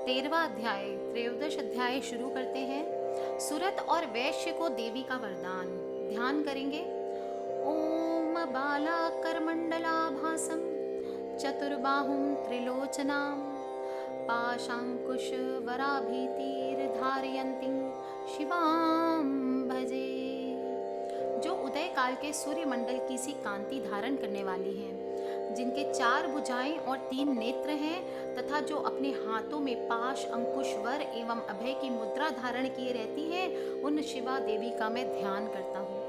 13वां अध्याय, त्रयोदश अध्याय शुरू करते हैं। सुरत और वैश्य को देवी का वरदान ध्यान करेंगे। ओम बाला करमंडलाभासम चतुर्बाहुं त्रिलोचनां पाशांकुश वराभीतिर्धारयन्तीं शिवां भजे। जो उदय काल के सूर्य मंडल की सी कांति धारण करने वाली हैं, जिनके 4 भुजाएं और 3 नेत्र हैं, तथा जो अपने हाथों में पाश, अंकुश, वर एवं अभय की मुद्रा धारण किए रहती हैं, उन शिवा देवी का मैं ध्यान करता हूँ।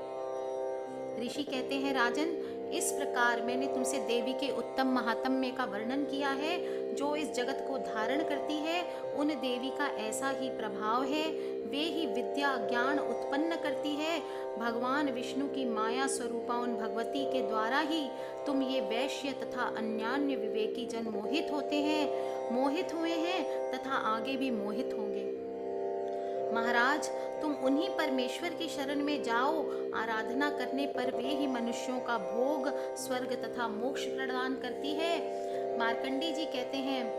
ऋषि कहते हैं, राजन, इस प्रकार मैंने तुमसे देवी के उत्तम महात्म्य का वर्णन किया है। जो इस जगत को धारण करती है, उन देवी का ऐसा ही प्रभाव है। वे ही विद्या ज्ञान उत्पन्न करती है। भगवान विष्णु की माया स्वरूपा उन भगवती के द्वारा ही तुम ये वैश्य तथा अन्यान्य विवेकी जन मोहित होते हैं, मोहित हुए हैं तथा आगे भी मोहित होंगे। महाराज, तुम उन्हीं परमेश्वर की शरण में जाओ। आराधना करने पर वे ही मनुष्यों का भोग, स्वर्ग तथा मोक्ष प्रदान करती है। मार्कंडी जी कहते हैं,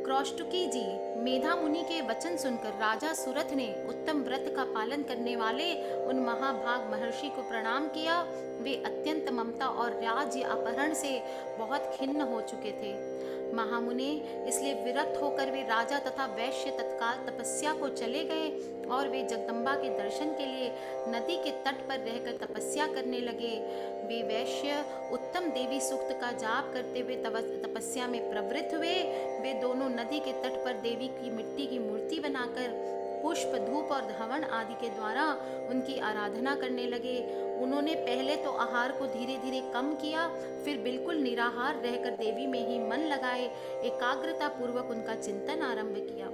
क्रौष्टुकी जी, मेधा मुनि के वचन सुनकर राजा सुरथ ने उत्तम व्रत का पालन करने वाले उन महाभाग महर्षि को प्रणाम किया। वे अत्यंत ममता और राज्य अपहरण से बहुत खिन्न हो चुके थे। महामुने, इसलिए विरक्त होकर वे राजा तथा वैश्य तत्काल तपस्या को चले गए और वे जगदम्बा के दर्शन के लिए नदी के तट पर रहकर तपस्या करने लगे। वे वैश्य उत्तम देवी सूक्त का जाप करते हुए तपस्या में प्रवृत्त हुए। वे दोनों नदी के तट पर देवी की मिट्टी की मूर्ति बनाकर पुष्प, धूप और हवन आदि के द्वारा उनकी आराधना करने लगे। उन्होंने पहले तो आहार को धीरे धीरे कम किया, फिर बिल्कुल निराहार रहकर देवी में ही मन लगाए एकाग्रता पूर्वक उनका चिंतन आरंभ किया।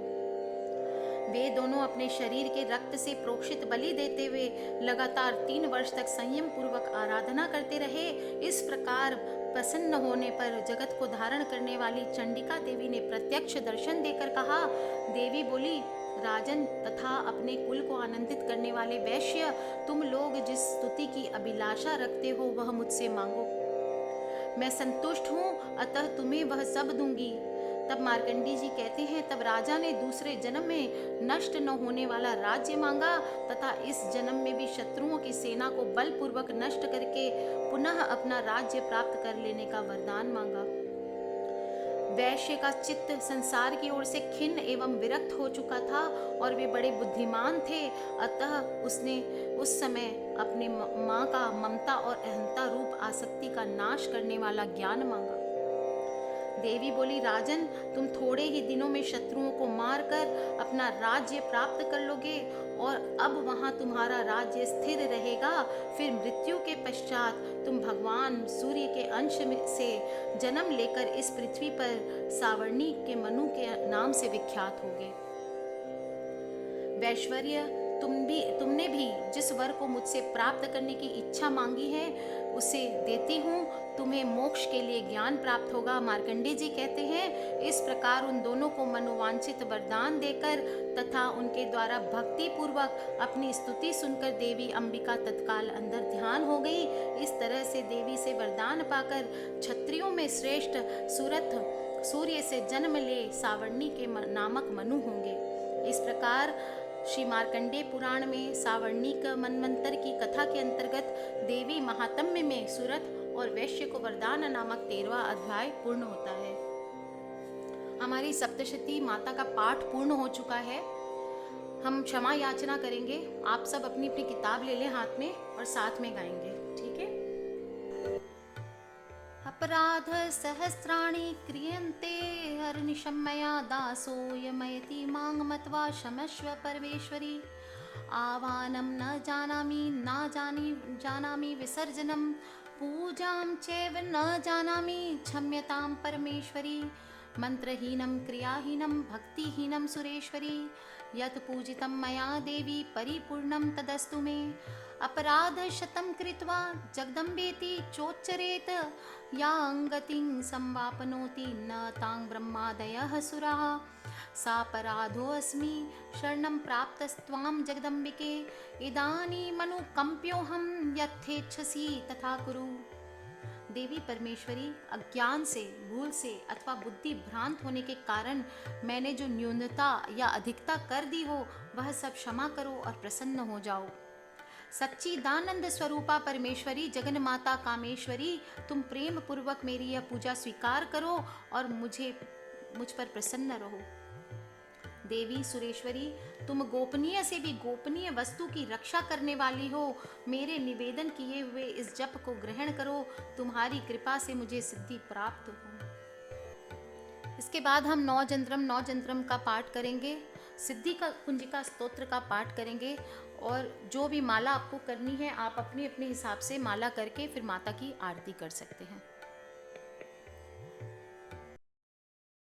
वे दोनों अपने शरीर के रक्त से प्रोक्षित बलि देते हुए लगातार 3 वर्ष तक संयम पूर्वक आराधना करते रहे। इस प्रकार प्रसन्न होने पर जगत को धारण करने वाली चंडिका देवी ने प्रत्यक्ष दर्शन देकर कहा। देवी बोली, राजन तथा अपने कुल को आनंदित करने वाले वैश्य, तुम लोग जिस स्तुति की अभिलाषा रखते हो वह मुझसे मांगो। मैं संतुष्ट हूँ, अतः तुम्हें वह सब दूंगी। तब मार्कंडी जी कहते हैं, तब राजा ने दूसरे जन्म में नष्ट न होने वाला राज्य मांगा तथा इस जन्म में भी शत्रुओं की सेना को बलपूर्वक नष्ट करके पुनः अपना राज्य प्राप्त कर लेने का वरदान मांगा। वैश्य का चित्त संसार की ओर से खिन्न एवं विरक्त हो चुका था और वे बड़े बुद्धिमान थे, अतः उसने उस समय अपने माँ का ममता और अहंता रूप आसक्ति का नाश करने वाला ज्ञान मांगा। देवी बोली, राजन, तुम थोड़े ही दिनों में शत्रुओं को मारकर अपना राज्य प्राप्त कर लोगे और अब वहां तुम्हारा राज्य स्थिर रहेगा। फिर मृत्यु के पश्चात तुम भगवान सूर्य के अंश से जन्म लेकर इस पृथ्वी पर सावर्णी के मनु के नाम से विख्यात होगे। वैश्वर्य, तुमने भी जिस वर को मुझसे प्राप्त करने की इच्छा मांगी है उसे देती हूँ। तुम्हें मोक्ष के लिए ज्ञान प्राप्त होगा। मार्कंडे जी कहते हैं, इस प्रकार उन दोनों को मनोवांछित वरदान देकर तथा उनके द्वारा भक्ति पूर्वक अपनी स्तुति सुनकर देवी अंबिका तत्काल अंदर ध्यान हो गई। इस तरह से देवी से वरदान पाकर क्षत्रियों में श्रेष्ठ सुरथ सूर्य से जन्म ले सावर्णी के नामक मनु होंगे। इस प्रकार श्री मार्कंडेय पुराण में सावर्णिक मनवंतर की कथा के अंतर्गत देवी महात्म्य में सुरथ और वैश्य को वरदान नामक 13वां अध्याय पूर्ण होता है। हमारी सप्तशती माता का पाठ पूर्ण हो चुका है। हम क्षमा याचना करेंगे। आप सब अपनी अपनी किताब ले लें हाथ में और साथ में गाएंगे, ठीक है। अपराध सहस्राणि क्रियन्ते हरनिशं मया दासोऽयमयति मां मत्वा क्षमस्व परमेश्वरी। आवानं न जानामि विसर्जनं पूजां चैव न जानामि क्षम्यतां परमेश्वरी। मंत्रहीनं क्रियाहीनं भक्तिहीनं सुरेश्वरी। यत् पूजितं मया देवी परिपूर्णं तदस्तु मे। अपराधशतं कृत्वा जगदम्बेति चोच्चरेत् यां गतिं संवापनोति न तां ब्रह्मादयः सुराः। सापराधोऽस्मि शरणं प्राप्तस्त्वां जगदम्बिके। इदानीमनुकम्प्योऽहं यथेच्छसि तथा कुरु। देवी परमेश्वरी, अज्ञान से, भूल से अथवा बुद्धि भ्रांत होने के कारण मैंने जो न्यूनता या अधिकता कर दी हो वह सब क्षमा करो और प्रसन्न हो जाओ। सच्चिदानंद स्वरूपा परमेश्वरी, जगन माता कामेश्वरी, तुम प्रेम पूर्वक मेरी यह पूजा स्वीकार करो और मुझ पर प्रसन्न रहो। देवी सुरेश्वरी, तुम गोपनीय से भी गोपनीय वस्तु की रक्षा करने वाली हो, मेरे निवेदन किए हुए इस जप को ग्रहण करो, तुम्हारी कृपा से मुझे सिद्धि प्राप्त हो। इसके बाद हम नौ जंत्रम का पाठ करेंगे, सिद्धि का कुंजिका स्तोत्र का पाठ करेंगे और जो भी माला आपको करनी है आप अपने अपने हिसाब से माला करके फिर माता की आरती कर सकते हैं।